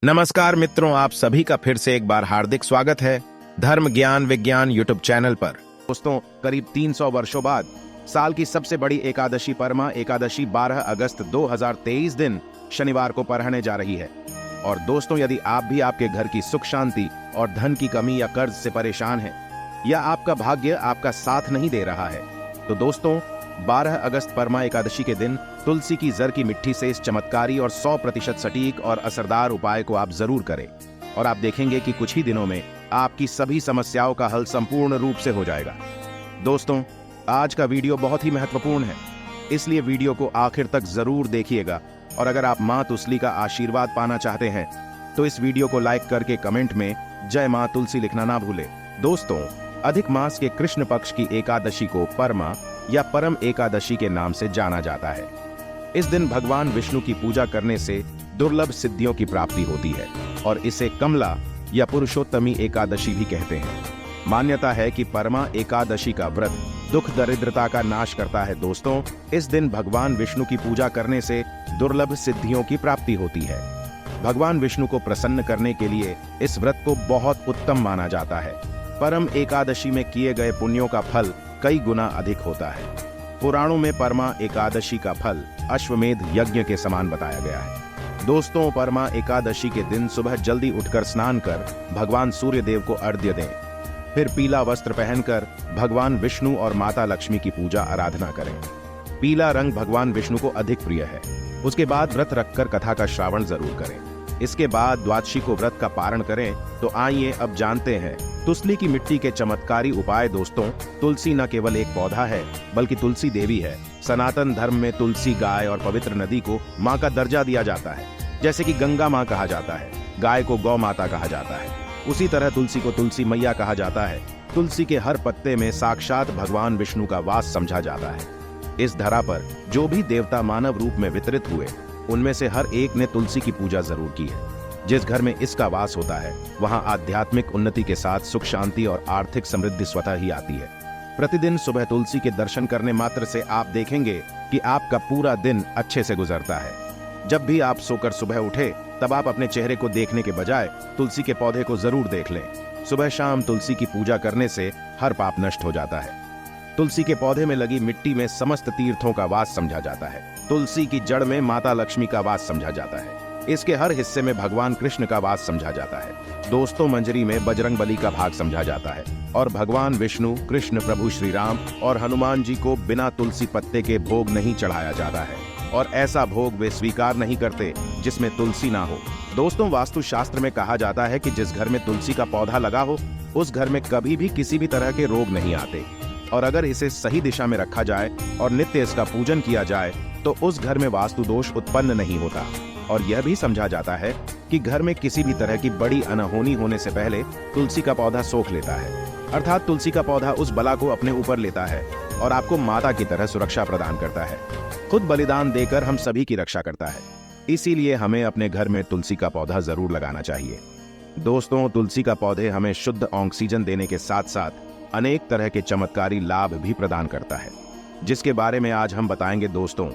नमस्कार मित्रों, आप सभी का फिर से एक बार हार्दिक स्वागत है धर्म ज्ञान विज्ञान यूट्यूब चैनल पर। दोस्तों, करीब 300 वर्षों बाद साल की सबसे बड़ी एकादशी परमा एकादशी 12 अगस्त 2023 दिन शनिवार को पड़ने जा रही है। और दोस्तों, यदि आप भी आपके घर की सुख शांति और धन की कमी या कर्ज से परेशान हैं, या आपका भाग्य आपका साथ नहीं दे रहा है, तो दोस्तों 12 अगस्त परमा एकादशी के दिन तुलसी की जर की मिट्टी से इस चमत्कारी और 100% सटीक और असरदार उपाय को आप जरूर करें और आप देखेंगे कि कुछ ही दिनों में आपकी सभी समस्याओं का हल संपूर्ण रूप से हो जाएगा। दोस्तों, आज का वीडियो बहुत ही महत्वपूर्ण है, इसलिए वीडियो को आखिर तक जरूर देखिएगा। और अगर आप मां तुलसी का आशीर्वाद पाना चाहते हैं तो इस वीडियो को लाइक करके कमेंट में जय मां तुलसी लिखना ना भूलें। दोस्तों, अधिक मास के कृष्ण पक्ष की एकादशी को परमा या परम एकादशी के नाम से जाना जाता है। इस दिन भगवान विष्णु की पूजा करने से दुर्लभ सिद्धियों की प्राप्ति होती है और इसे कमला या पुरुषोत्तमी एकादशी भी कहते हैं। मान्यता है कि परमा एकादशी का व्रत दुख दरिद्रता का नाश करता है। दोस्तों, इस दिन भगवान विष्णु की पूजा करने से दुर्लभ सिद्धियों की प्राप्ति होती है। भगवान विष्णु को प्रसन्न करने के लिए इस व्रत को बहुत उत्तम माना जाता है। परम एकादशी में किए गए पुण्यों का फल कई गुना अधिक होता है। पुराणों में परमा एकादशी का फल अश्वमेध यज्ञ के समान बताया गया है। दोस्तों, परमा एकादशी के दिन सुबह जल्दी उठकर स्नान कर भगवान सूर्य देव को अर्घ्य दें। फिर पीला वस्त्र पहनकर भगवान विष्णु और माता लक्ष्मी की पूजा आराधना करें। पीला रंग भगवान विष्णु को अधिक प्रिय है। उसके बाद व्रत रखकर कथा का श्रावण जरूर करें। इसके बाद द्वादशी को व्रत का पारण करें। तो आइए अब जानते हैं तुलसी की मिट्टी के चमत्कारी उपाय। दोस्तों, तुलसी न केवल एक पौधा है बल्कि तुलसी देवी है। सनातन धर्म में तुलसी गाय और पवित्र नदी को माँ का दर्जा दिया जाता है। जैसे कि गंगा माँ कहा जाता है, गाय को गौ माता कहा जाता है, उसी तरह तुलसी को तुलसी मैया कहा जाता है। तुलसी के हर पत्ते में साक्षात भगवान विष्णु का वास समझा जाता है। इस धरा पर जो भी देवता मानव रूप में वितरित हुए, उनमें से हर एक ने तुलसी की पूजा जरूर की है। जिस घर में इसका वास होता है वहां आध्यात्मिक उन्नति के साथ सुख शांति और आर्थिक समृद्धि स्वतः ही आती है। प्रतिदिन सुबह तुलसी के दर्शन करने मात्र से आप देखेंगे कि आपका पूरा दिन अच्छे से गुजरता है। जब भी आप सोकर सुबह उठे, तब आप अपने चेहरे को देखने के बजाय तुलसी के पौधे को जरूर देख लें। सुबह शाम तुलसी की पूजा करने से हर पाप नष्ट हो जाता है। तुलसी के पौधे में लगी मिट्टी में समस्त तीर्थों का वास समझा जाता है। तुलसी की जड़ में माता लक्ष्मी का वास समझा जाता है। इसके हर हिस्से में भगवान कृष्ण का वास समझा जाता है। दोस्तों, मंजरी में बजरंग बली का भाग समझा जाता है। और भगवान विष्णु, कृष्ण, प्रभु श्री राम और हनुमान जी को बिना तुलसी पत्ते के भोग नहीं चढ़ाया जाता है। और ऐसा भोग वे स्वीकार नहीं करते जिसमें तुलसी ना हो। दोस्तों, वास्तुशास्त्र में कहा जाता है कि जिस घर में तुलसी का पौधा लगा हो, उस घर में कभी भी किसी भी तरह के रोग नहीं आते। और अगर इसे सही दिशा में रखा जाए और नित्य इसका पूजन किया जाए तो उस घर में वास्तु दोष उत्पन्न नहीं होता। और यह भी समझा जाता है कि घर में किसी भी तरह की बड़ी अनहोनी होने से पहले तुलसी का पौधा सोख लेता है। अर्थात तुलसी का पौधा उस बला को अपने ऊपर लेता है और आपको माता की तरह सुरक्षा प्रदान करता है। खुद बलिदान देकर हम सभी की रक्षा करता है। इसीलिए हमें अपने घर में तुलसी का पौधा जरूर लगाना चाहिए। दोस्तों, तुलसी का पौधे हमें शुद्ध ऑक्सीजन देने के साथ साथ अनेक तरह के चमत्कारी लाभ भी प्रदान करता है, जिसके बारे में आज हम बताएंगे। दोस्तों,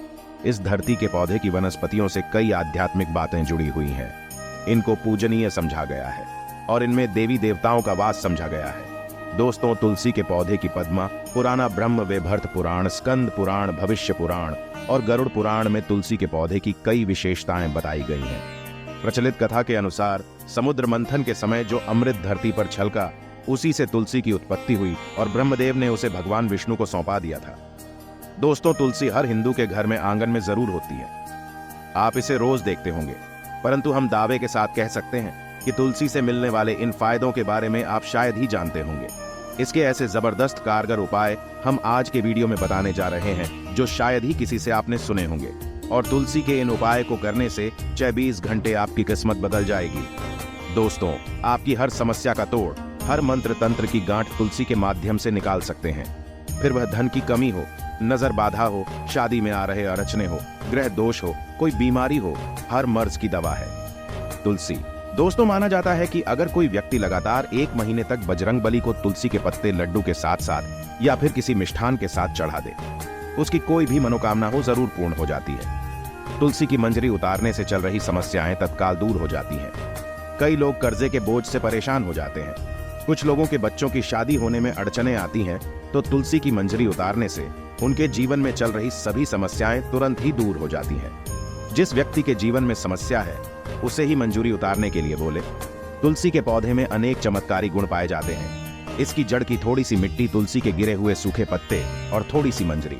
इस धरती के पौधे की वनस्पतियों से कई आध्यात्मिक बातें जुड़ी हुई हैं। इनको पूजनीय समझा गया है और इनमें देवी देवताओं का वास समझा गया है। दोस्तों, तुलसी के पौधे की पद्मा, पुराना ब्रह्म वैवर्त पुराण, स्कंद पुराण, भविष्य पुराण और गरुड़ पुराण में तुलसी के पौधे की कई विशेषताएं बताई गई हैं। प्रचलित कथा के अनुसार समुद्र मंथन के समय जो अमृत धरती पर छलका, उसी से तुलसी की उत्पत्ति हुई और ब्रह्मदेव ने उसे भगवान विष्णु को सौंपा दिया था। दोस्तों, तुलसी हर हिंदू के घर में आंगन में जरूर होती है। आप इसे रोज देखते होंगे, परंतु हम दावे के साथ कह सकते हैं कि तुलसी से मिलने वाले इन फायदों के बारे में आप शायद ही जानते होंगे। इसके ऐसे जबरदस्त कारगर उपाय हम आज के वीडियो में बताने जा रहे हैं जो शायद ही किसी से आपने सुने होंगे। और तुलसी के इन उपाय को करने से 24 घंटे आपकी किस्मत बदल जाएगी। दोस्तों, आपकी हर समस्या का तोड़, हर मंत्र तंत्र की गांठ तुलसी के माध्यम से निकाल सकते हैं। फिर वह धन की कमी हो, नजर बाधा हो, शादी में आ रहे अड़चने हो, ग्रह दोष हो, कोई बीमारी हो, हर मर्ज की दवा है तुलसी। दोस्तों, माना जाता है कि अगर कोई व्यक्ति लगातार 1 महीने तक बजरंग बली को तुलसी के पत्ते लड्डू के साथ साथ या फिर किसी मिष्ठान के साथ चढ़ा दे, उसकी कोई भी मनोकामना हो जरूर पूर्ण हो जाती है। तुलसी की मंजरी उतारने से चल रही समस्याएं तत्काल दूर हो जाती हैं। कई लोग कर्जे के बोझ से परेशान हो जाते हैं। कुछ लोगों के बच्चों की शादी होने में अड़चनें आती हैं, तो तुलसी की मंजरी उतारने से उनके जीवन में चल रही सभी समस्याएं तुरंत ही दूर हो जाती हैं। जिस व्यक्ति के जीवन में समस्या है उसे ही मंजूरी उतारने के लिए बोले। तुलसी के पौधे में अनेक चमत्कारी गुण पाए जाते हैं। इसकी जड़ की थोड़ी सी मिट्टी, तुलसी के गिरे हुए सूखे पत्ते और थोड़ी सी मंजरी,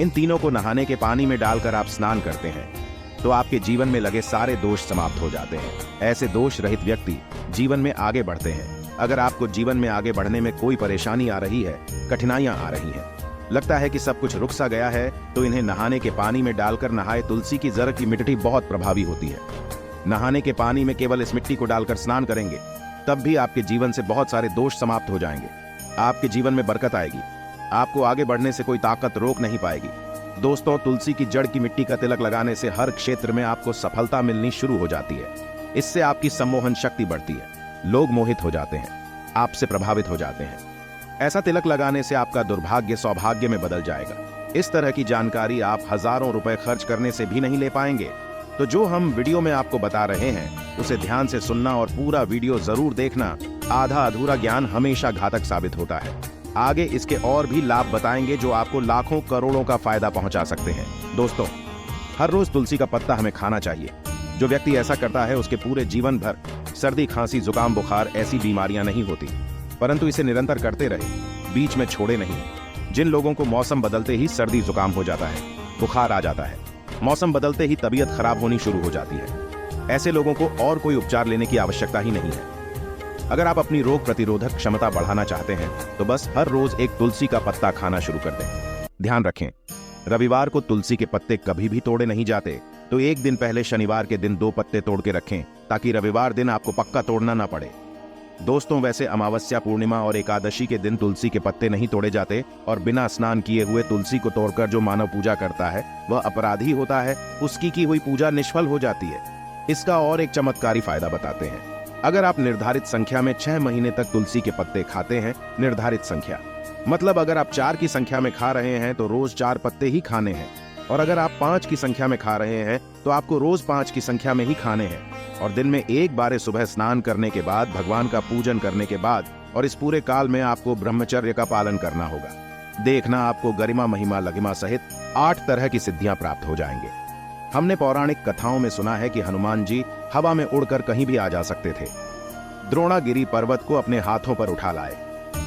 इन तीनों को नहाने के पानी में डालकर आप स्नान करते हैं तो आपके जीवन में लगे सारे दोष समाप्त हो जाते हैं। ऐसे दोष रहित व्यक्ति जीवन में आगे बढ़ते हैं। अगर आपको जीवन में आगे बढ़ने में कोई परेशानी आ रही है, कठिनाइयां आ रही हैं, लगता है कि सब कुछ रुक सा गया है, तो इन्हें नहाने के पानी में डालकर नहाए। तुलसी की जड़ की मिट्टी बहुत प्रभावी होती है। नहाने के पानी में केवल इस मिट्टी को डालकर स्नान करेंगे, तब भी आपके जीवन से बहुत सारे दोष समाप्त हो जाएंगे। आपके जीवन में बरकत आएगी। आपको आगे बढ़ने से कोई ताकत रोक नहीं पाएगी। दोस्तों, तुलसी की जड़ की मिट्टी का तिलक लगाने से हर क्षेत्र में आपको सफलता मिलनी शुरू हो जाती है। इससे आपकी सम्मोहन शक्ति बढ़ती है। लोग मोहित हो जाते हैं, आपसे प्रभावित हो जाते हैं। ऐसा तिलक लगाने से आपका दुर्भाग्य सौभाग्य में बदल जाएगा। इस तरह की जानकारी आप हजारों रुपए खर्च करने से भी नहीं ले पाएंगे। तो जो हम वीडियो में आपको बता रहे हैं उसे ध्यान से सुनना और पूरा वीडियो जरूर देखना। आधा अधूरा ज्ञान हमेशा घातक साबित होता है। आगे इसके और भी लाभ बताएंगे जो आपको लाखों करोड़ों का फायदा पहुंचा सकते हैं। दोस्तों, हर रोज तुलसी का पत्ता हमें खाना चाहिए। जो व्यक्ति ऐसा करता है उसके पूरे जीवन भर सर्दी, खांसी, जुकाम, बुखार ऐसी बीमारियां नहीं होती, परंतु इसे निरंतर करते रहे, बीच में छोड़े नहीं। जिन लोगों को मौसम बदलते ही सर्दी जुकाम हो जाता है, बुखार आ जाता है, मौसम बदलते ही तबीयत खराब होनी शुरू हो जाती है, ऐसे लोगों को और कोई उपचार लेने की आवश्यकता ही नहीं है। अगर आप अपनी रोग प्रतिरोधक क्षमता बढ़ाना चाहते हैं तो बस हर रोज एक तुलसी का पत्ता खाना शुरू कर दें। ध्यान रखें, रविवार को तुलसी के पत्ते कभी भी तोड़े नहीं जाते, तो एक दिन पहले शनिवार के दिन 2 पत्ते तोड़ के रखें ताकि रविवार दिन आपको पक्का तोड़ना ना पड़े। दोस्तों, वैसे अमावस्या, पूर्णिमा और एकादशी के दिन तुलसी के पत्ते नहीं तोड़े जाते और बिना स्नान किए हुए तुलसी को तोड़कर जो मानव पूजा करता है वह अपराधी होता है। उसकी की हुई पूजा निष्फल हो जाती है। इसका और एक चमत्कारी फायदा बताते हैं। अगर आप निर्धारित संख्या में 6 महीने तक तुलसी के पत्ते खाते हैं, निर्धारित संख्या मतलब अगर आप 4 की संख्या में खा रहे हैं तो रोज 4 पत्ते ही खाने हैं, और अगर आप 5 की संख्या में खा रहे हैं तो आपको रोज 5 की संख्या में ही खाने हैं, और दिन में एक बार सुबह स्नान करने के बाद, भगवान का पूजन करने के बाद, और इस पूरे काल में आपको ब्रह्मचर्य का पालन करना होगा। देखना, आपको गरिमा, महिमा, लघिमा सहित 8 तरह की सिद्धियां प्राप्त हो जाएंगे। हमने पौराणिक कथाओं में सुना है कि हनुमान जी हवा में उड़कर कहीं भी आ जा सकते थे। द्रोणागिरी पर्वत को अपने हाथों पर उठा लाए।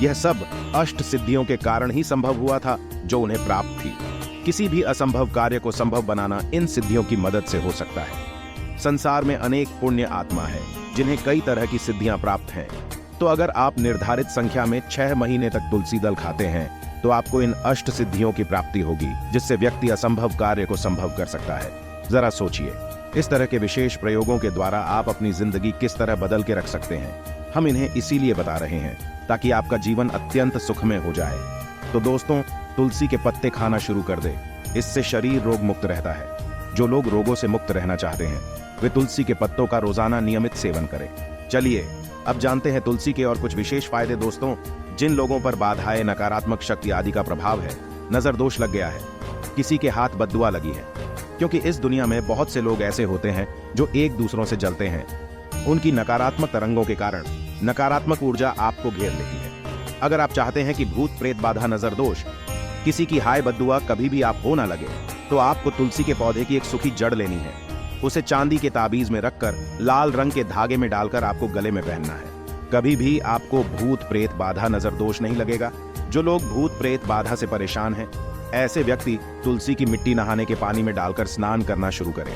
यह सब अष्ट सिद्धियों के कारण ही संभव हुआ था जो उन्हें प्राप्त थी। किसी भी असंभव कार्य को संभव बनाना इन सिद्धियों की मदद से हो सकता है। संसार में अनेक पुण्य आत्मा है जिन्हें कई तरह की सिद्धियां प्राप्त हैं। तो अगर आप निर्धारित संख्या में 6 महीने तक तुलसी दल खाते हैं तो आपको इन अष्ट सिद्धियों की प्राप्ति होगी, जिससे व्यक्ति असंभव कार्य को संभव कर सकता है। जरा सोचिए, इस तरह के विशेष प्रयोगों के द्वारा आप अपनी जिंदगी किस तरह बदल के रख सकते हैं। हम इन्हें इसीलिए बता रहे हैं ताकि आपका जीवन अत्यंत सुखमय हो जाए। तो दोस्तों, तुलसी के पत्ते खाना शुरू कर दे। इससे शरीर रोग मुक्त रहता है। जो लोग रोगों से मुक्त रहना चाहते हैं वे तुलसी के पत्तों का रोजाना नियमित सेवन करें। चलिए अब जानते हैं तुलसी के और कुछ विशेष फायदे। दोस्तों, जिन लोगों पर बाधाएं, नकारात्मक शक्ति आदि का प्रभाव है, नजर दोष लग गया है, किसी के हाथ बद्दुआ लगी है, क्योंकि इस दुनिया में बहुत से लोग ऐसे होते हैं जो एक दूसरों से जलते हैं। उनकी नकारात्मक तरंगों के कारण नकारात्मक ऊर्जा आपको घेर लेती है। अगर आप चाहते हैं कि भूत प्रेत बाधा, नजर दोष, किसी की हाय बद्दुआ कभी भी आप हो ना लगे, तो आपको तुलसी के पौधे की एक सूखी जड़ लेनी है। उसे चांदी के ताबीज में रखकर लाल रंग के धागे में डालकर आपको गले में पहनना है। कभी भी आपको भूत प्रेत बाधा, नजर दोष नहीं लगेगा। जो लोग भूत प्रेत बाधा से परेशान हैं, ऐसे व्यक्ति तुलसी की मिट्टी नहाने के पानी में डालकर स्नान करना शुरू करें।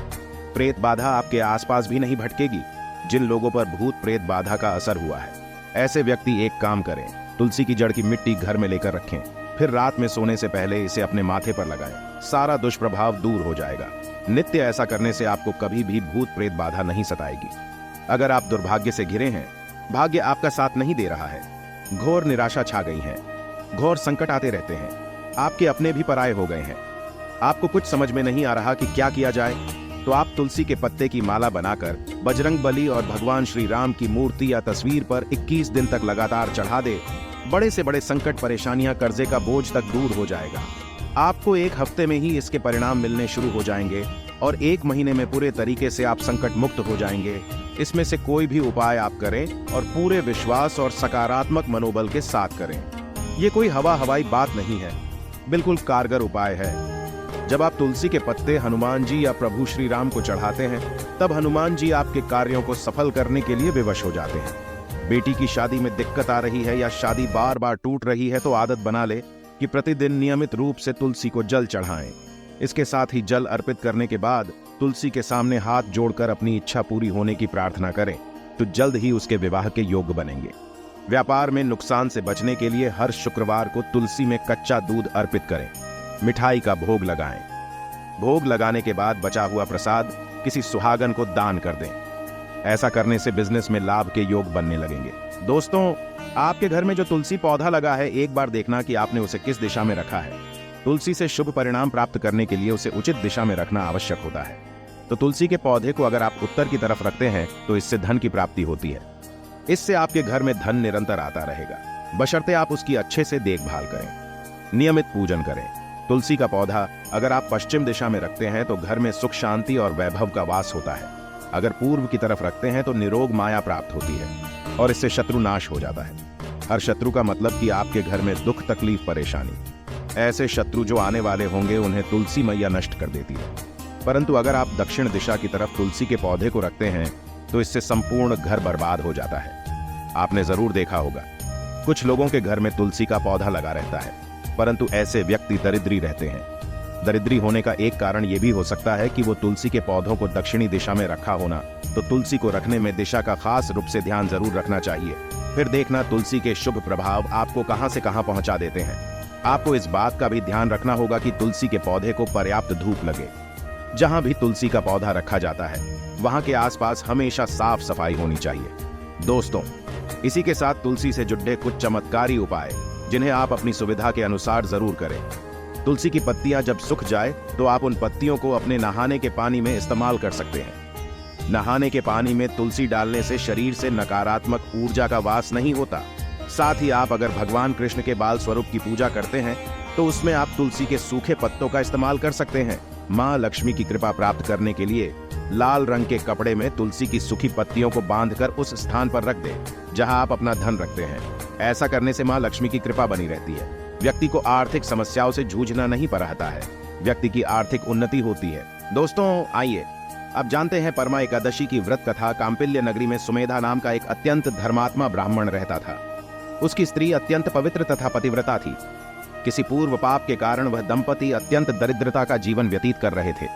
प्रेत बाधा आपके आसपास भी नहीं भटकेगी। जिन लोगों पर भूत प्रेत बाधा का असर हुआ है, ऐसे व्यक्ति एक काम करें, तुलसी की जड़ की मिट्टी घर में लेकर रखें, फिर रात में सोने से पहले इसे अपने माथे पर लगाएं। सारा दुष्प्रभाव दूर हो जाएगा। नित्य ऐसा करने से आपको कभी भी भूत प्रेत बाधा नहीं सताएगी। अगर आप दुर्भाग्य से घिरे हैं, भाग्य आपका साथ नहीं दे रहा है, घोर निराशा छा गई है, घोर संकट आते रहते हैं, आपके अपने भी पराये हो गए हैं, आपको कुछ समझ में नहीं आ रहा कि क्या किया जाए, तो आप तुलसी के पत्ते की माला बनाकर बजरंग बली और भगवान श्री राम की मूर्ति या तस्वीर पर 21 दिन तक लगातार चढ़ा दे। बड़े से बड़े संकट, परेशानियां, कर्जे का बोझ तक दूर हो जाएगा। आपको 1 हफ्ते में ही इसके परिणाम मिलने शुरू हो जाएंगे। और 1 महीने में पूरे तरीके से आप संकट मुक्त हो जाएंगे। इसमें से कोई भी उपाय आप करें और पूरे विश्वास और सकारात्मक मनोबल के साथ करें। ये कोई हवाई बात नहीं है, बिल्कुल कारगर उपाय है। जब आप तुलसी के पत्ते हनुमान जी या प्रभु श्री राम को चढ़ाते हैं, तब हनुमान जी आपके कार्यों को सफल करने के लिए विवश हो जाते हैं। बेटी की शादी में दिक्कत आ रही है या शादी बार बार टूट रही है तो आदत बना ले कि प्रतिदिन नियमित रूप से तुलसी को जल चढ़ाएं। इसके साथ ही जल अर्पित करने के बाद तुलसी के सामने हाथ जोड़कर अपनी इच्छा पूरी होने की प्रार्थना करें, तो जल्द ही उसके विवाह के योग्य बनेंगे। व्यापार में नुकसान से बचने के लिए हर शुक्रवार को तुलसी में कच्चा दूध अर्पित करें। मिठाई का भोग लगाएं। भोग लगाने के बाद बचा हुआ प्रसाद किसी सुहागन को दान कर दें। ऐसा करने से बिजनेस में लाभ के योग बनने लगेंगे। दोस्तों, आपके घर में जो तुलसी पौधा लगा है, एक बार देखना कि आपने उसे किस दिशा में रखा है। तुलसी से शुभ परिणाम प्राप्त करने के लिए उसे उचित दिशा में रखना आवश्यक होता है। तो तुलसी के पौधे को अगर आप उत्तर की तरफ रखते हैं तो इससे धन की प्राप्ति होती है। इससे आपके घर में धन निरंतर आता रहेगा, बशर्ते आप उसकी अच्छे से देखभाल करें, नियमित पूजन करें। तुलसी का पौधा अगर आप पश्चिम दिशा में रखते हैं तो घर में सुख शांति और वैभव का वास होता है। अगर पूर्व की तरफ रखते हैं तो निरोग माया प्राप्त होती है और इससे शत्रु नाश हो जाता है। हर शत्रु का मतलब कि आपके घर में दुख, तकलीफ, परेशानी। ऐसे शत्रु जो आने वाले होंगे उन्हें तुलसी मैया नष्ट कर देती है। परंतु अगर आप दक्षिण दिशा की तरफ तुलसी के पौधे को रखते हैं तो इससे संपूर्ण घर बर्बाद हो जाता है। आपने जरूर देखा होगा, कुछ लोगों के घर में तुलसी का पौधा लगा रहता है, परंतु ऐसे व्यक्ति दरिद्री रहते हैं। दरिद्री होने का एक कारण यह भी हो सकता है कि वो तुलसी के पौधों को दक्षिणी दिशा में रखा होना। तो तुलसी को रखने में दिशा का खास रूप से ध्यान जरूर रखना चाहिए। फिर देखना तुलसी के शुभ प्रभाव आपको कहां से कहां पहुंचा देते हैं। आपको इस बात का भी ध्यान रखना होगा कि तुलसी के पौधे को पर्याप्त धूप लगे। जहां भी तुलसी का पौधा रखा जाता है वहां के आसपास हमेशा साफ सफाई होनी चाहिए। दोस्तों, इसी के साथ तुलसी से जुड़े कुछ चमत्कारी उपाय जिन्हें आप अपनी सुविधा के अनुसार जरूर करें। तुलसी की पत्तियां जब सूख जाए तो आप उन पत्तियों को अपने नहाने के पानी में इस्तेमाल कर सकते हैं। नहाने के पानी में तुलसी डालने से शरीर से नकारात्मक ऊर्जा का वास नहीं होता। साथ ही आप अगर भगवान कृष्ण के बाल स्वरूप की पूजा करते हैं तो उसमें आप तुलसी के सूखे पत्तों का इस्तेमाल कर सकते हैं। मां लक्ष्मी की कृपा प्राप्त करने के लिए लाल रंग के कपड़े में तुलसी की सूखी पत्तियों को बांधकर उस स्थान पर रख दें जहां आप अपना धन रखते हैं। ऐसा करने से मां लक्ष्मी की कृपा बनी रहती है। व्यक्ति को आर्थिक समस्याओं से जूझना नहीं पड़ता है, व्यक्ति की आर्थिक उन्नति होती है। दोस्तों, आइए अब जानते हैं परमा एकादशी की व्रत कथा। कांपिल्य नगरी में सुमेधा नाम का एक अत्यंत धर्मात्मा ब्राह्मण रहता था। उसकी स्त्री अत्यंत पवित्र तथा पतिव्रता थी। किसी पूर्व पाप के कारण वह दंपति अत्यंत दरिद्रता का जीवन व्यतीत कर रहे थे।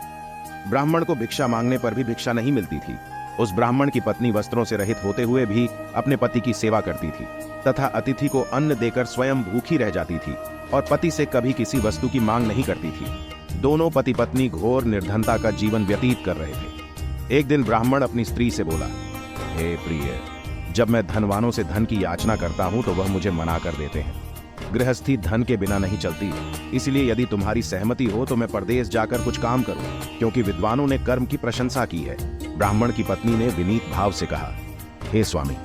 ब्राह्मण को भिक्षा मांगने पर भी भिक्षा नहीं मिलती थी। उस ब्राह्मण की पत्नी वस्त्रों से रहित होते हुए भी अपने पति की सेवा करती थी तथा अतिथि को अन्न देकर स्वयं भूखी रह जाती थी और पति से कभी किसी वस्तु की मांग नहीं करती थी। दोनों पति पत्नी घोर निर्धनता का जीवन व्यतीत कर रहे थे। एक दिन ब्राह्मण अपनी स्त्री से बोला, हे प्रिय, जब मैं धनवानों से धन की याचना करता हूं तो वह मुझे मना कर देते हैं। गृहस्थी धन के बिना नहीं चलती, इसलिए यदि तुम्हारी सहमति हो तो मैं परदेश जाकर कुछ काम करूं, क्योंकि विद्वानों ने कर्म की प्रशंसा की है। ब्राह्मण की पत्नी ने विनीत भाव से कहा, हे स्वामी,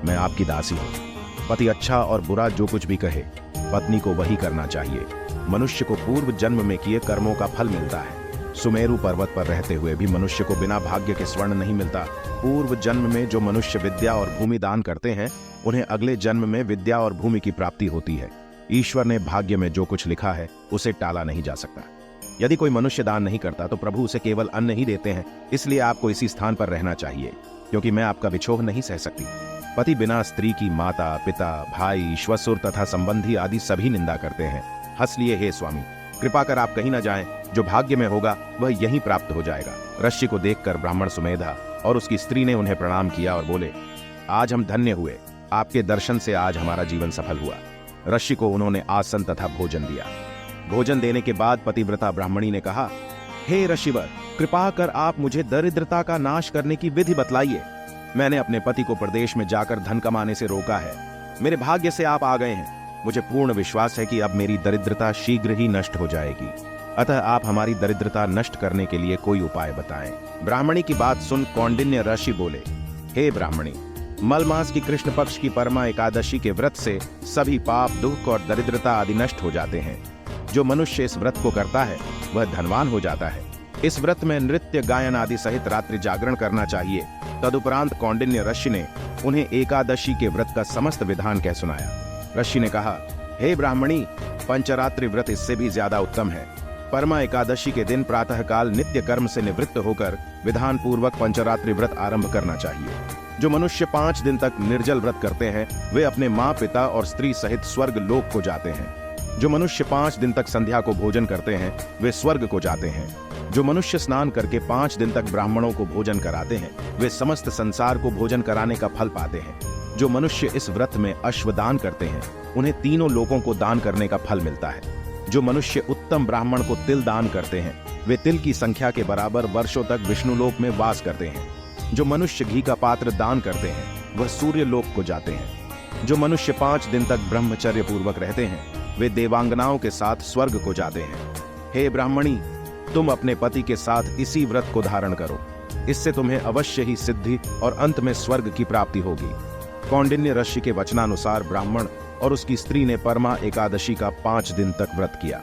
मैं आपकी दासी हूं। पति अच्छा और बुरा जो कुछ भी कहे, पत्नी को वही करना चाहिए। मनुष्य को पूर्व जन्म में किए कर्मों का फल मिलता है। सुमेरु पर्वत पर रहते हुए भी मनुष्य को बिना भाग्य के स्वर्ण नहीं मिलता। पूर्व जन्म में जो मनुष्य विद्या और भूमि दान करते हैं उन्हें अगले जन्म में विद्या और भूमि की प्राप्ति होती है। ईश्वर ने भाग्य में जो कुछ लिखा है उसे टाला नहीं जा सकता। यदि कोई मनुष्य दान नहीं करता तो प्रभु उसे केवल अन्न ही देते हैं। इसलिए आपको इसी स्थान पर रहना चाहिए, क्योंकि मैं आपका विछोह नहीं सह सकती। पति बिना स्त्री की माता, पिता, भाई, श्वशुर तथा संबंधी आदि सभी निंदा करते हैं। हंस लिए, हे स्वामी, कृपा कर आप कहीं न जाएं। जो भाग्य में होगा वह यहीं प्राप्त हो जाएगा। ऋषि को देखकर ब्राह्मण सुमेधा और उसकी स्त्री ने उन्हें प्रणाम किया और बोले, आज हम धन्य हुए। आपके दर्शन से आज हमारा जीवन सफल हुआ। ऋषि को उन्होंने आसन तथा भोजन दिया। भोजन देने के बाद पतिव्रता ब्राह्मणी ने कहा, हे ऋषिवर, कृपा कर आप मुझे दरिद्रता का नाश करने की विधि बतलाइए। मैंने अपने पति को प्रदेश में जाकर धन कमाने से रोका है। मेरे भाग्य से आप आ गए हैं। मुझे पूर्ण विश्वास है कि अब मेरी दरिद्रता शीघ्र ही नष्ट हो जाएगी। अतः आप हमारी दरिद्रता नष्ट करने के लिए कोई उपाय बताएं। ब्राह्मणी की बात सुन कौंडिन्य ऋषि बोले, हे ब्राह्मणी, मल मास की कृष्ण पक्ष की परमा एकादशी के व्रत से सभी पाप, दुख और दरिद्रता आदि नष्ट हो जाते हैं। जो मनुष्य इस व्रत को करता है वह धनवान हो जाता है। इस व्रत में नृत्य गायन आदि सहित रात्रि जागरण करना चाहिए। तदुपरांत कौंडिन्य ऋषि ने उन्हें एकादशी के व्रत का समस्त विधान कह सुनाया। ऋषि ने कहा, हे ब्राह्मणी, पंचरात्रि व्रत इससे भी ज्यादा उत्तम है। परमा एकादशी के दिन प्रातःकाल नित्य कर्म से निवृत्त होकर विधान पूर्वक पंचरात्रि व्रत आरंभ करना चाहिए। जो मनुष्य 5 दिन तक निर्जल व्रत करते हैं वे अपने माँ पिता और स्त्री सहित स्वर्ग लोक को जाते हैं। जो मनुष्य 5 दिन तक संध्या को भोजन करते हैं वे स्वर्ग को जाते हैं। जो मनुष्य स्नान करके 5 दिन तक ब्राह्मणों को भोजन कराते हैं वे समस्त संसार को भोजन कराने का फल पाते हैं। जो मनुष्य इस व्रत में अश्वदान करते हैं उन्हें तीनों लोकों को दान करने का फल मिलता है। जो मनुष्य उत्तम ब्राह्मण को तिल दान करते हैं वे तिल की संख्या के बराबर वर्षों तक विष्णुलोक में वास करते हैं। जो मनुष्य घी का पात्र दान करते हैं वह सूर्य लोक को जाते हैं। जो मनुष्य 5 दिन तक ब्रह्मचर्य पूर्वक रहते हैं वे देवांगनाओं के साथ स्वर्ग को जाते हैं। हे ब्राह्मणी, तुम अपने पति के साथ इसी व्रत को धारण करो, इससे तुम्हें अवश्य ही सिद्धि और अंत में स्वर्ग की प्राप्ति होगी। कौंडिन्य ऋषि के वचनानुसार ब्राह्मण और उसकी स्त्री ने परमा एकादशी का 5 दिन तक व्रत किया।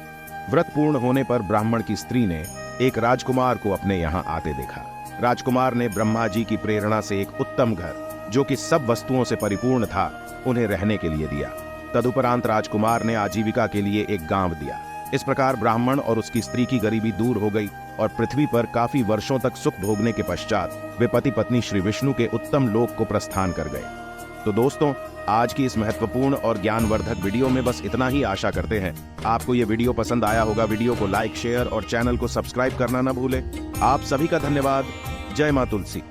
व्रत पूर्ण होने पर ब्राह्मण की स्त्री ने एक राजकुमार को अपने यहाँ आते देखा। राजकुमार ने ब्रह्मा जी की प्रेरणा से एक उत्तम घर, जो कि सब वस्तुओं से परिपूर्ण था, उन्हें रहने के लिए दिया। तदुपरांत राजकुमार ने आजीविका के लिए एक गांव दिया। इस प्रकार ब्राह्मण और उसकी स्त्री की गरीबी दूर हो गई और पृथ्वी पर काफी वर्षों तक सुख भोगने के पश्चात वे पति पत्नी श्री विष्णु के उत्तम लोक को प्रस्थान कर गए। तो दोस्तों, आज की इस महत्वपूर्ण और ज्ञानवर्धक वीडियो में बस इतना ही। आशा करते हैं आपको ये वीडियो पसंद आया होगा। वीडियो को लाइक, शेयर और चैनल को सब्सक्राइब करना न भूलें। आप सभी का धन्यवाद। जय मां तुलसी।